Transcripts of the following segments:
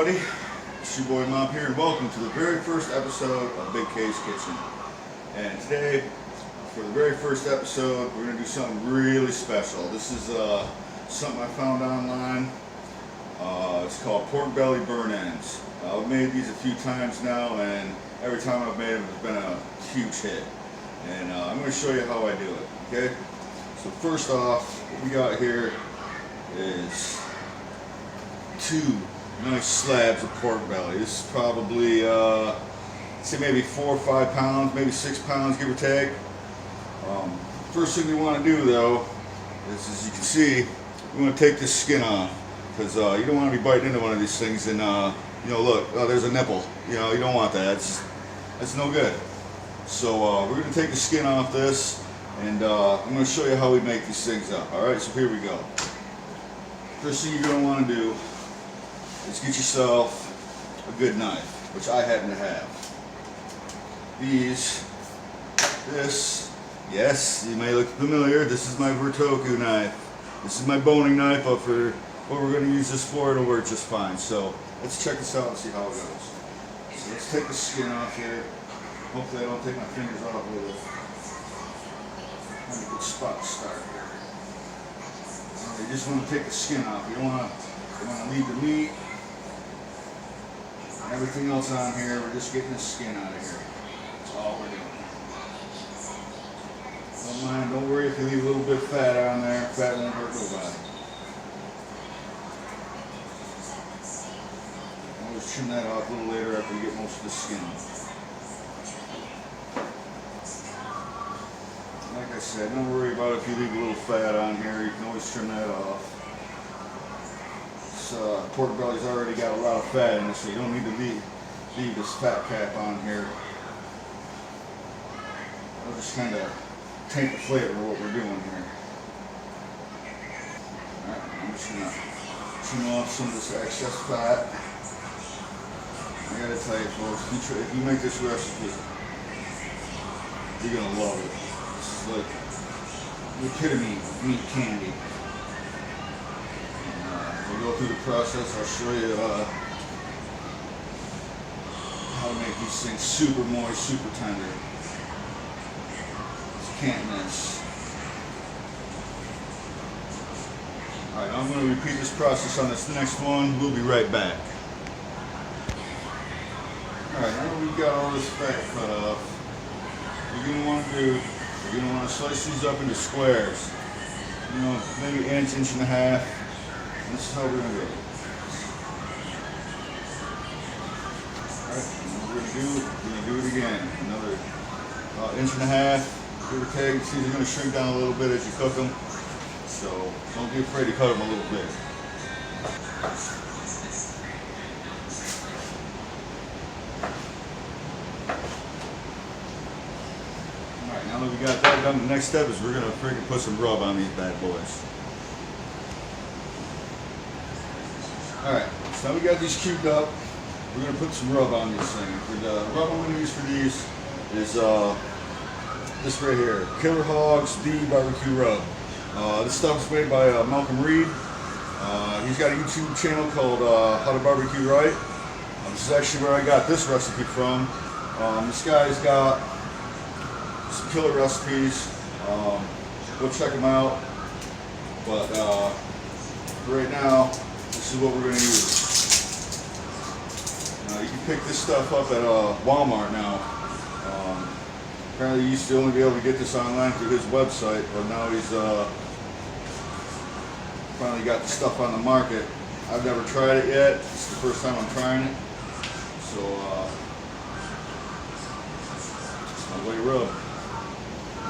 everybody, it's your boy Mom here, and welcome to the very first episode of Big K's Kitchen. And today, for the very first episode, we're going to do something really special. This is something I found online. It's called pork belly burn ends. I've made these a few times now, and every time I've made them, it's been a huge hit. And I'm going to show you how I do it, okay? So first off, what we got here is two nice slabs of pork belly. This is probably, say maybe 4 or 5 pounds, maybe 6 pounds, give or take. First thing we want to do though is, as you can see, we want to take this skin off, because you don't want to be biting into one of these things and you know, look, there's a nipple. You know, you don't want that. That's no good. So we're going to take the skin off this, and I'm going to show you how we make these things up. Alright, so here we go. First thing you're going to want to do is get yourself a good knife, which I happen to have. Yes, you may look familiar. This is my Vertoku knife. This is my boning knife, but for what we're going to use this for, it'll work just fine. So let's check this out and see how it goes. So let's take the skin off here. Hopefully I don't take my fingers off with it. Find a good spot to start here. You just want to take the skin off. You don't want to leave the meat and everything else on here. We're just getting the skin out of here. That's all we're doing. Don't mind, don't worry if you leave a little bit of fat on there. Fat won't hurt nobody. Always trim that off a little later after you get most of the skin off. Like I said, don't worry about if you leave a little fat on here. You can always trim that off. This pork belly's already got a lot of fat in it, so you don't need to leave this fat cap on here. I'll just kind of taint the flavor of what we're doing here. Alright, I'm just going to trim off some of this excess fat. I gotta tell you folks, if you make this recipe, you're going to love it. Like the epitome of meat candy. We'll go through the process. I'll show you how to make these things super moist, super tender. You can't miss. Alright, I'm going to repeat this process on this next one. We'll be right back. Alright, now that we've got all this fat cut off, what you're going to want to do, you're going to want to slice these up into squares. You know, maybe an inch and a half. And this is how we're going to do it. Alright, what we're going to do it again. Another inch and a half, give or take. See, they're going to shrink down a little bit as you cook them. So don't be afraid to cut them a little bit. Now that we got that done, the next step is we're going to freaking put some rub on these bad boys. Alright, so now we got these cubed up, we're going to put some rub on these things. The rub I'm going to use for these is this right here, Killer Hogs B Barbecue Rub. This stuff is made by Malcolm Reed. He's got a YouTube channel called How to Barbecue Right. This is actually where I got this recipe from. This guy's got some killer recipes. Go check them out. But right now, this is what we're going to use. You can pick this stuff up at Walmart now. Apparently, you used to only be able to get this online through his website, but now he's finally got the stuff on the market. I've never tried it yet. It's the first time I'm trying it. So, my way rub.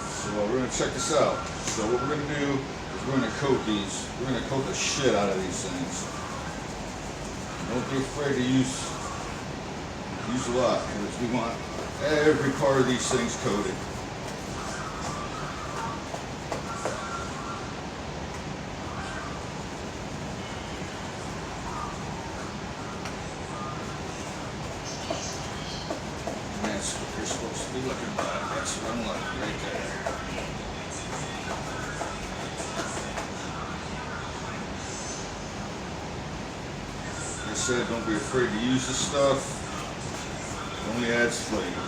So we're going to check this out. So what we're going to do is we're going to coat these. We're going to coat the shit out of these things. Don't be afraid to use a lot, because we want every part of these things coated. And that's what you're supposed to be looking like. That's what I'm looking right there. I said, don't be afraid to use this stuff. It only adds flavor.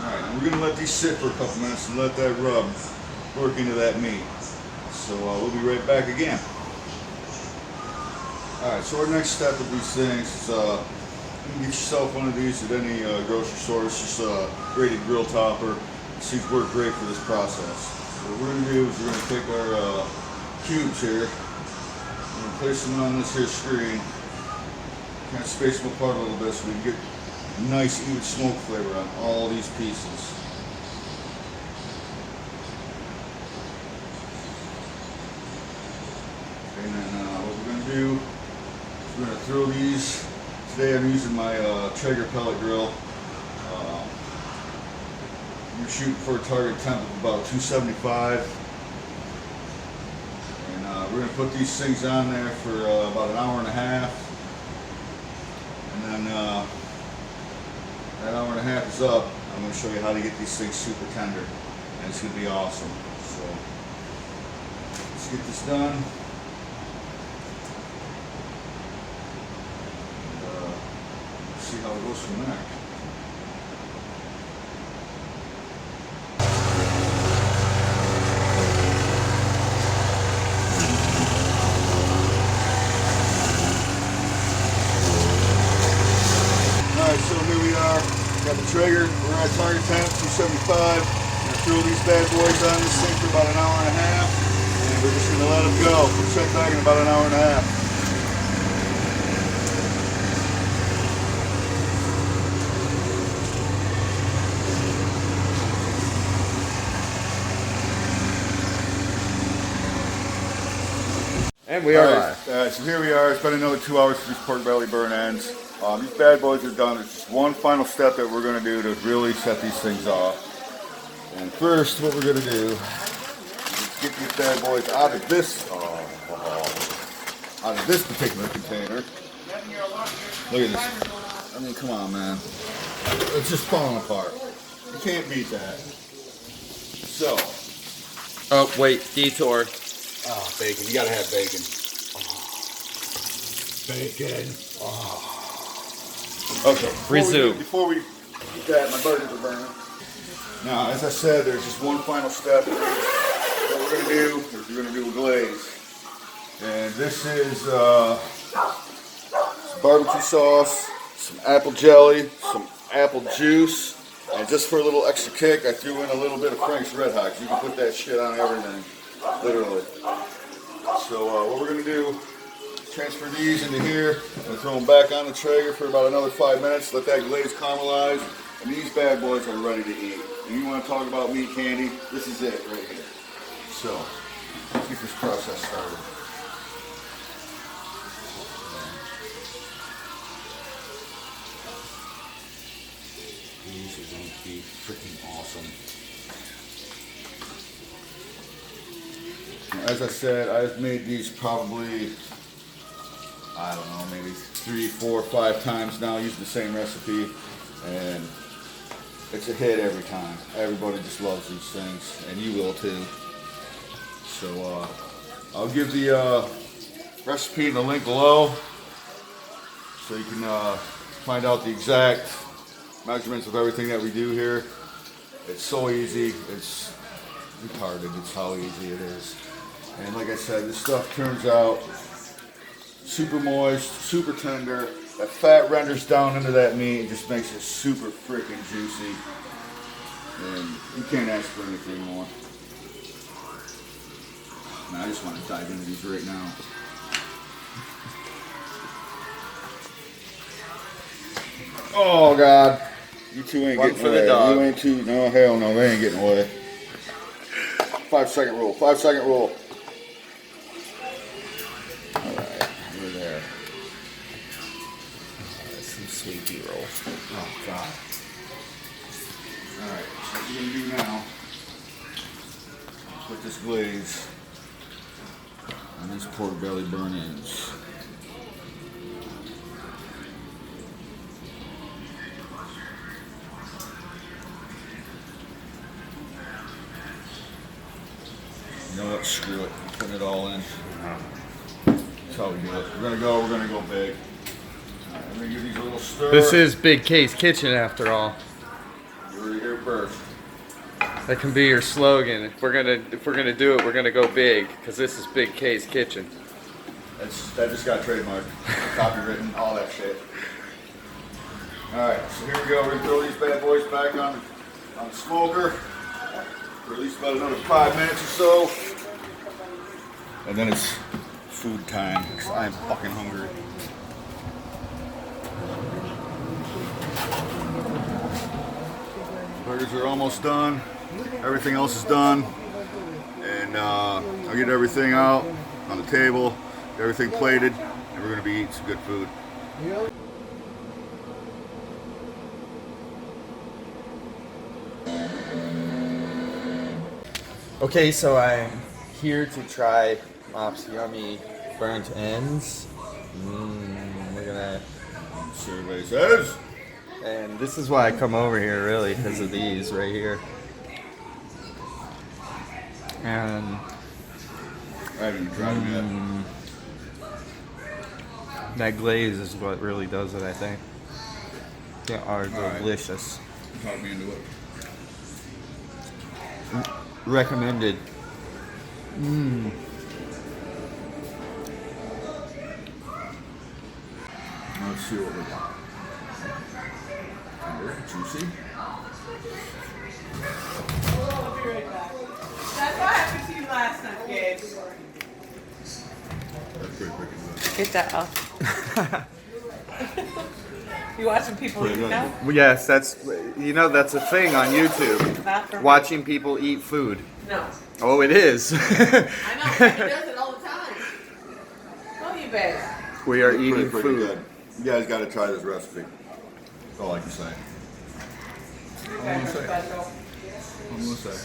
Alright, and we're going to let these sit for a couple minutes and let that rub work into that meat. So we'll be right back again. Alright, so our next step of these things is you can get yourself one of these at any grocery store. It's just a braided grill topper. It seems to work great for this process. So what we're going to do is we're going to take our cubes here, we're going to place them on this here screen, kind of space them apart a little bit so we can get a nice even smoke flavor on all these pieces. And then what we're going to do is we're going to throw these. Today I'm using my Traeger pellet grill. We're shooting for a target temp of about 275. And we're going to put these things on there for about an hour and a half. And then that hour and a half is up. I'm going to show you how to get these things super tender. And it's going to be awesome. So let's get this done. See how it goes from there. Alright, so here we are. Got the Traeger. We're at target temp, 275. We're going to throw these bad boys on this thing for about an hour and a half. And we're just going to let them go. We'll check back in about an hour and a half. And we are live. Alright, so here we are. It's been another 2 hours for these pork belly burn ends. These bad boys are done. There's just one final step that we're going to do to really set these things off. And first, what we're going to do is get these bad boys out of this particular container. Look at this. I mean, come on, man. It's just falling apart. You can't beat that. So. Oh, wait, detour. Oh, bacon. You gotta have bacon. Bacon. Oh. Okay. Resume. Before we eat that, my burgers are burning. Now, as I said, there's just one final step. What we're gonna do is we're gonna do a glaze. And this is some barbecue sauce, some apple jelly, some apple juice, and just for a little extra kick, I threw in a little bit of Frank's Red Hot. You can put that shit on everything. Literally. So what we're going to do is transfer these into here and throw them back on the Traeger for about another 5 minutes. Let that glaze caramelize. And these bad boys are ready to eat. And you want to talk about meat candy? This is it right here. So let's get this process started. These are going to be freaking awesome. As I said, I've made these probably, I don't know, maybe 3, 4, 5 times now using the same recipe, and it's a hit every time. Everybody just loves these things, and you will too. So I'll give the recipe in the link below so you can find out the exact measurements of everything that we do here. It's so easy, it's retarded, it's how easy it is. And like I said, this stuff turns out super moist, super tender. That fat renders down into that meat and just makes it super freaking juicy. And you can't ask for anything more. Man, I just want to dive into these right now. Oh God, you two ain't One getting for away. the dog. You ain't two. No, hell no, they ain't getting away. 5-second rule. 5-second rule. All right, we're there. That's some sweet B-roll. Oh God. All right, so what we're gonna do now? Put this glaze on these pork belly burn-ins. know what? Screw it. I'm putting it all in. That's how we do it. We're gonna go big. Alright, I'm gonna give these a little stir. This is Big K's Kitchen after all. You heard it here first. That can be your slogan. If we're gonna do it, we're gonna go big, because this is Big K's Kitchen. That just got trademarked, copywritten, all that shit. Alright, so here we go. We're gonna throw these bad boys back on the smoker for at least about another 5 minutes or so. And then it's food time, because I'm fucking hungry. Burgers are almost done. Everything else is done. And I'll get everything out on the table, get everything plated, and we're gonna be eating some good food. Okay, so I'm here to try Mop's yummy burnt ends. We're gonna. See what everybody says. And this is why I come over here, really, because of these right here. And I haven't even tried them that glaze is what really does it, I think. They are right. delicious. yet. Talk me into it. Recommended. Let's see what we got. Tender, juicy. I'll be right back. That's what happened to you last time, Gabe. That's pretty freaking good. Get that up. You watching people Pretty eat good. now? Yes, that's a thing on YouTube. Not for me. Watching people eat food. No. Oh, it is. I know. He does it all the time. Oh, you babe. We are Pretty eating food. good. You guys got to try this recipe. That's all I can say. You guys are special. I'm gonna say.